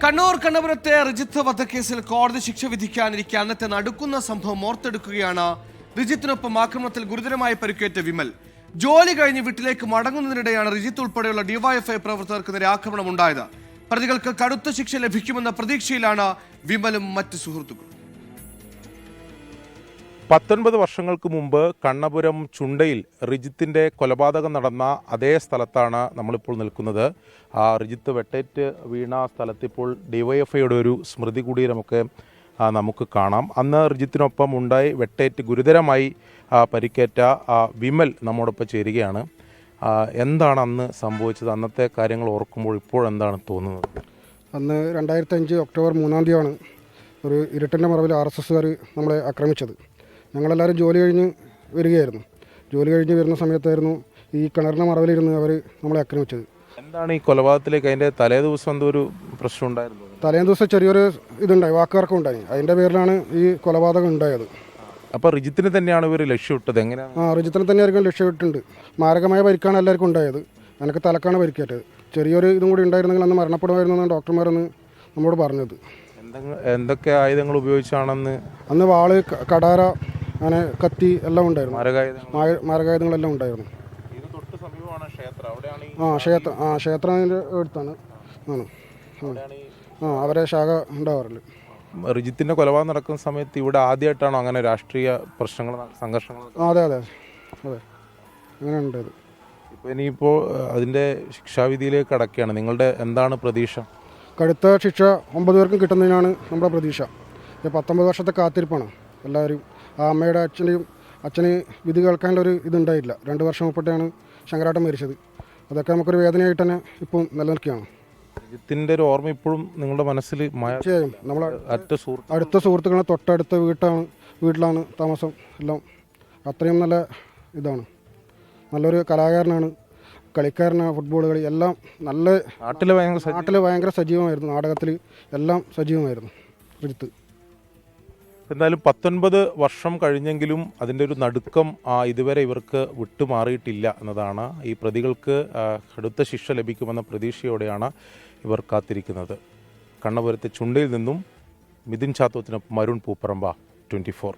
കണ്ണൂർ കണ്ണപുരത്തെ റിജിത്ത് വധക്കേസിൽ കോടതി ശിക്ഷ വിധിക്കാനിരിക്കെ അന്നത്തെ നടുക്കുന്ന സംഭവം ഓർത്തെടുക്കുകയാണ്. റിജിത്തിനൊപ്പം ആക്രമണത്തിൽ ഗുരുതരമായി പരിക്കേറ്റ വിമൽ. ജോലി കഴിഞ്ഞ് വീട്ടിലേക്ക് മടങ്ങുന്നതിനിടെയാണ് റിജിത്ത് ഉൾപ്പെടെയുള്ള ഡിവൈഎഫ്ഐ പ്രവർത്തകർക്ക് നേരെ ആക്രമണം ഉണ്ടായത്. പ്രതികൾക്ക് കടുത്ത ശിക്ഷ ലഭിക്കുമെന്ന പ്രതീക്ഷയിലാണ് വിമലും മറ്റ് സുഹൃത്തുക്കളും. 19 വർഷങ്ങൾക്ക് മുമ്പ് കണ്ണപുരം ചുണ്ടയിൽ റിജിത്തിൻ്റെ കൊലപാതകം നടന്ന അതേ സ്ഥലത്താണ് നമ്മളിപ്പോൾ നിൽക്കുന്നത്. റിജിത്ത് വെട്ടേറ്റ് വീണ സ്ഥലത്തിപ്പോൾ ഡിവൈഎഫ്ഐയുടെ ഒരു സ്മൃതി കുടീരമൊക്കെ നമുക്ക് കാണാം. അന്ന് റിജിത്തിനൊപ്പം ഉണ്ടായി വെട്ടേറ്റ് ഗുരുതരമായി പരിക്കേറ്റ വിമൽ നമ്മോടൊപ്പം ചേരുകയാണ്. എന്താണ് അന്ന് സംഭവിച്ചത്? അന്നത്തെ കാര്യങ്ങൾ ഓർക്കുമ്പോൾ ഇപ്പോഴെന്താണ് തോന്നുന്നത്? അന്ന് 2005 ഒക്ടോബർ 3 തീയതിയാണ് ഒരു ഇരുട്ടിൻ്റെ മറവിൽ RSSകാർ നമ്മളെ ആക്രമിച്ചത്. ഞങ്ങളെല്ലാവരും ജോലി കഴിഞ്ഞ് വരികയായിരുന്നു. ജോലി കഴിഞ്ഞ് വരുന്ന സമയത്തായിരുന്നു ഈ കിണറിൻ്റെ മറവിലിരുന്ന് അവർ നമ്മളെ ആക്രമിച്ചത്. എന്താണ് ഈ കൊലപാതകത്തിലേക്ക്? അതിൻ്റെ തലേ ദിവസം എന്തോ ഒരു പ്രശ്നം ഉണ്ടായിരുന്നു. തലേ ദിവസം ചെറിയൊരു ഇതുണ്ടായി, വാക്കുതർക്കം ഉണ്ടായി. അതിൻ്റെ പേരിലാണ് ഈ കൊലപാതകം ഉണ്ടായത്. അപ്പോൾ റിജിത്തിനെ തന്നെയാണ് ഇവർ ലക്ഷ്യമിട്ടത്? എങ്ങനെയാണ്? റിജിത്തിനെ തന്നെയായിരിക്കും ലക്ഷ്യമിട്ടുണ്ട്. മാരകമായ പരിക്കാണ് എല്ലാവർക്കും ഉണ്ടായത്. എനിക്ക് തലക്കാണ് പരിക്കേറ്റത്. ചെറിയൊരു ഇതും കൂടി ഉണ്ടായിരുന്നെങ്കിൽ അന്ന് മരണപ്പെടുമായിരുന്നു ഡോക്ടർമാരൊന്ന് നമ്മോട് പറഞ്ഞത്. എന്തൊക്കെ ആയുധങ്ങൾ ഉപയോഗിച്ചാണെന്ന്? അന്ന് വാള്, കടാര, അങ്ങനെ കത്തി എല്ലാം ഉണ്ടായിരുന്നു. മാരകായുധങ്ങളെല്ലാം ഉണ്ടായിരുന്നു. ക്ഷേത്രത്തിൻ്റെ അടുത്താണ് അവരെ ശാഖ ഉണ്ടാവാറില്ല. റിജിത്തിൻ്റെ കൊലപാതകം നടക്കുന്ന സമയത്ത് ഇവിടെ ആദ്യമായിട്ടാണോ അങ്ങനെ രാഷ്ട്രീയ പ്രശ്നങ്ങൾ, സംഘർഷങ്ങൾ? അതെ അതെ അതെ, അങ്ങനെ ഉണ്ടായത്. ഇപ്പോൾ ഇനിയിപ്പോൾ അതിൻ്റെ ശിക്ഷാവിധിയിലേക്ക് കടക്കുകയാണ്. നിങ്ങളുടെ എന്താണ് പ്രതീക്ഷ? കടുത്ത ശിക്ഷ 9 പേർക്കും കിട്ടുന്നതിനാണ് നമ്മുടെ പ്രതീക്ഷ. 19 വർഷത്തെ കാത്തിരിപ്പാണ് എല്ലാവരും. ആ അമ്മയുടെ അച്ഛന് വിധി കേൾക്കാനുള്ളൊരു ഇതുണ്ടായില്ല. 2 വർഷം മുമ്പിട്ടാണ് ശങ്കരാട്ടൻ മരിച്ചത്. അതൊക്കെ നമുക്കൊരു വേദനയായിട്ട് തന്നെ ഇപ്പം നിലനിൽക്കുകയാണ്. റിജിത്തിൻ്റെ ഒരു ഓർമ്മ ഇപ്പോഴും നിങ്ങളുടെ മനസ്സിൽ? തീർച്ചയായും. നമ്മൾ അടുത്ത സുഹൃത്തുക്കളെ തൊട്ടടുത്ത വീട്ടിലാണ് താമസം. എല്ലാം അത്രയും നല്ല ഇതാണ്. നല്ലൊരു കലാകാരനാണ്, കളിക്കാരനാണ്. ഫുട്ബോൾ കളി എല്ലാം നല്ല. നാട്ടിൽ ഭയങ്കര സജീവമായിരുന്നു. നാടകത്തിൽ എല്ലാം സജീവമായിരുന്നു റിജിത്ത്. എന്തായാലും 19 വർഷം കഴിഞ്ഞെങ്കിലും അതിൻ്റെ ഒരു നടുക്കം ഇതുവരെ ഇവർക്ക് വിട്ടുമാറിയിട്ടില്ല എന്നതാണ്. ഈ പ്രതികൾക്ക് കടുത്ത ശിക്ഷ ലഭിക്കുമെന്ന പ്രതീക്ഷയോടെയാണ് ഇവർ കാത്തിരിക്കുന്നത്. കണ്ണപുരത്തെ ചുണ്ടയിൽ നിന്നും മിഥുൻ ചാത്തോത്തിനൊപ്പം അരുൺ പൂപ്പറമ്പ, 24.